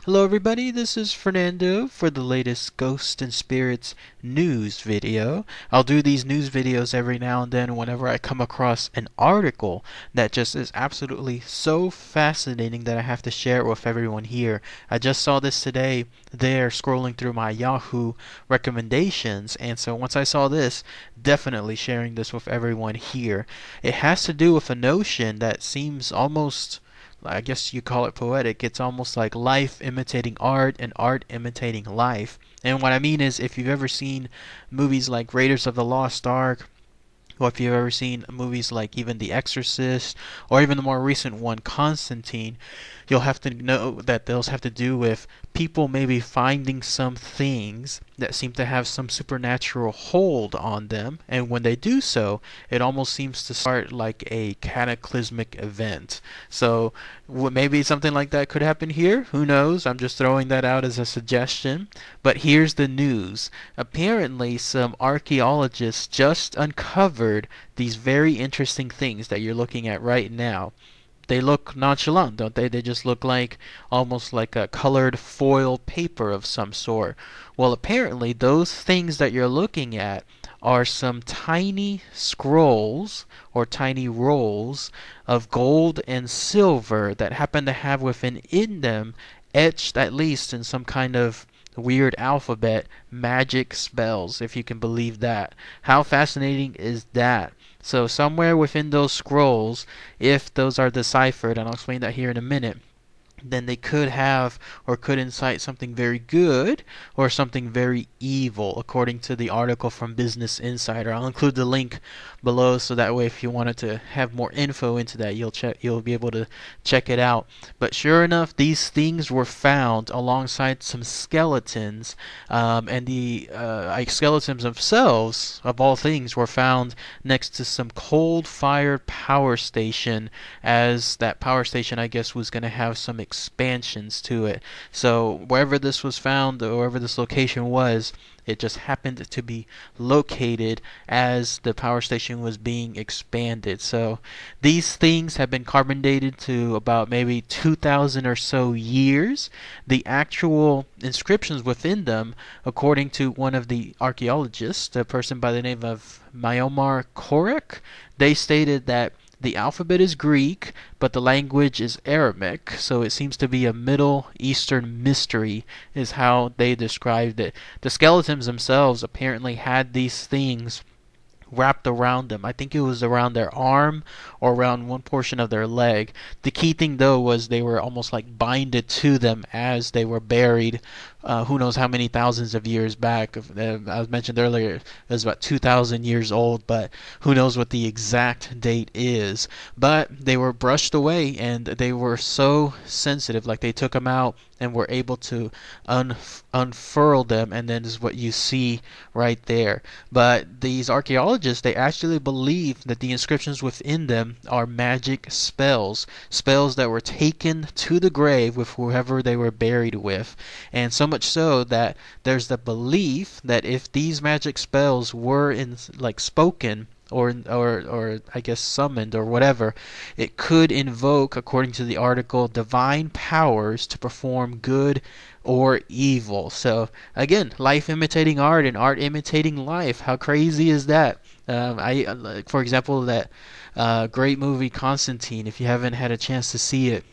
Hello everybody, this is Fernando for the latest Ghost and Spirits news video. I'll do these news videos every now and then whenever I come across an article that just is absolutely so fascinating that I have to share it with everyone here. I just saw this today there scrolling through my Yahoo recommendations, and so once I saw this, definitely sharing this with everyone here. It has to do with a notion that seems almost, I guess you call it poetic. It's almost like life imitating art and art imitating life. And what I mean is, if you've ever seen movies like Raiders of the Lost Ark, or if you've ever seen movies like even The Exorcist, or even the more recent one, Constantine, you'll have to know that those have to do with people maybe finding some things that seem to have some supernatural hold on them, and when they do so, it almost seems to start like a cataclysmic event. So maybe something like that could happen here. Who knows? I'm just throwing that out as a suggestion. But here's the news. Apparently, some archaeologists just uncovered these very interesting things that you're looking at right now. They look nonchalant, don't they? They just look like almost like a colored foil paper of some sort. Well, apparently those things that you're looking at are some tiny scrolls or tiny rolls of gold and silver that happen to have within them, etched at least in some kind of weird alphabet, magic spells, if you can believe that. How fascinating is that? So somewhere within those scrolls, if those are deciphered, and I'll explain that here in a minute, then they could have or could incite something very good or something very evil, according to the article from Business Insider. I'll include the link below, so that way if you wanted to have more info into that, you'll be able to check it out. But sure enough, these things were found alongside some skeletons, and the skeletons themselves, of all things, were found next to some coal-fired power station, as that power station, I guess, was going to have some expansions to it. So wherever this was found, or wherever this location was, it just happened to be located as the power station was being expanded. So these things have been carbon dated to about maybe 2,000 or so years. The actual inscriptions within them, according to one of the archaeologists, a person by the name of Myomar Korek, they stated that the alphabet is Greek, but the language is Aramaic, so it seems to be a Middle Eastern mystery, is how they described it. The skeletons themselves apparently had these things wrapped around them. I think it was around their arm or around one portion of their leg. The key thing, though, was they were almost like binded to them as they were buried. Who knows how many thousands of years back. I mentioned earlier it was about 2,000 years old, but who knows what the exact date is. But they were brushed away, and they were so sensitive, like they took them out and were able to unfurl them, and then is what you see right there. But these archaeologists, they actually believe that the inscriptions within them are magic spells that were taken to the grave with whoever they were buried with. And so much so that there's the belief that if these magic spells were spoken, or I guess summoned or whatever, it could invoke, according to the article, divine powers to perform good or evil. So again, life imitating art and art imitating life. How crazy is that? For example, that great movie Constantine. If you haven't had a chance to see it,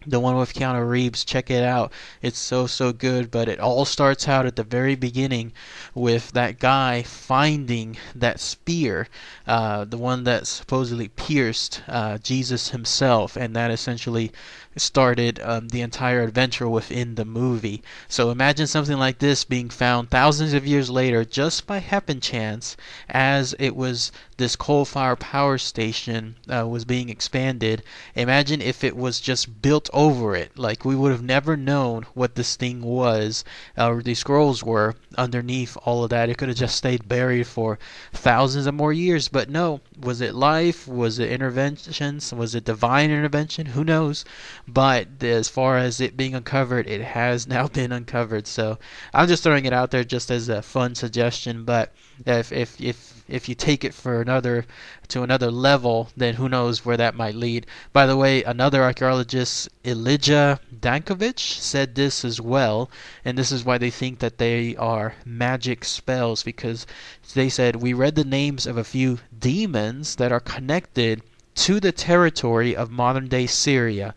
the one with Keanu Reeves, check it out. It's so good. But it all starts out at the very beginning with that guy finding that spear, the one that supposedly pierced Jesus himself, and that essentially started the entire adventure within the movie. So imagine something like this being found thousands of years later just by happen chance, as it was this coal-fired power station was being expanded. Imagine if it was just built over it. Like, we would have never known what this thing was, or these scrolls were underneath all of that. It could have just stayed buried for thousands of more years. But no, was it life? Was it interventions? Was it divine intervention? Who knows? But as far as it being uncovered, it has now been uncovered. So I'm just throwing it out there just as a fun suggestion. But if you take it to another level, then who knows where that might lead. By the way, another archaeologist, Elijah Dankovich said this as well, and this is why they think that they are magic spells, because they said, we read the names of a few demons that are connected to the territory of modern-day Syria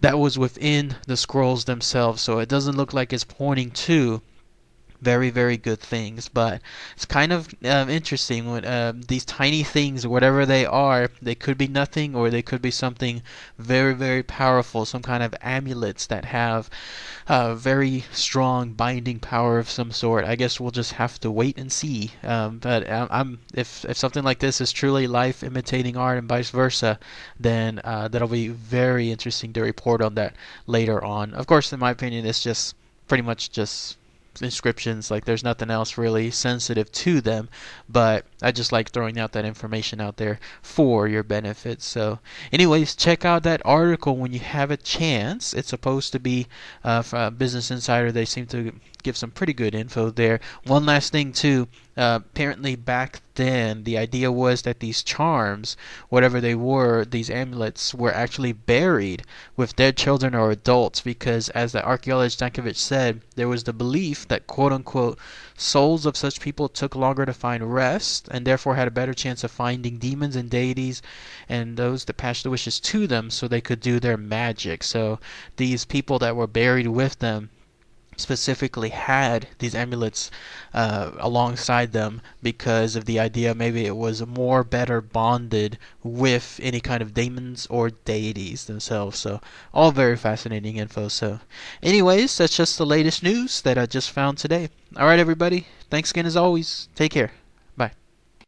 that was within the scrolls themselves, so it doesn't look like it's pointing to very, very good things. But it's kind of interesting when these tiny things, whatever they are, they could be nothing or they could be something very, very powerful, some kind of amulets that have very strong binding power of some sort. I guess we'll just have to wait and see. But if something like this is truly life imitating art and vice versa, then that'll be very interesting to report on that later on. Of course, in my opinion, it's just pretty much just inscriptions. Like, there's nothing else really sensitive to them, but I just like throwing out that information out there for your benefit. So anyways, check out that article when you have a chance. It's supposed to be from Business Insider. They seem to give some pretty good info there. One last thing too, apparently back then the idea was that these charms, whatever they were, these amulets, were actually buried with dead children or adults, because as the archaeologist Dankovich said, there was the belief that quote unquote souls of such people took longer to find rest and therefore had a better chance of finding demons and deities and those that passed the wishes to them so they could do their magic. So these people that were buried with them specifically had these amulets alongside them because of the idea maybe it was more better bonded with any kind of demons or deities themselves. So all very fascinating info. So anyways, that's just the latest news that I just found today. Alright everybody, thanks again as always. Take care.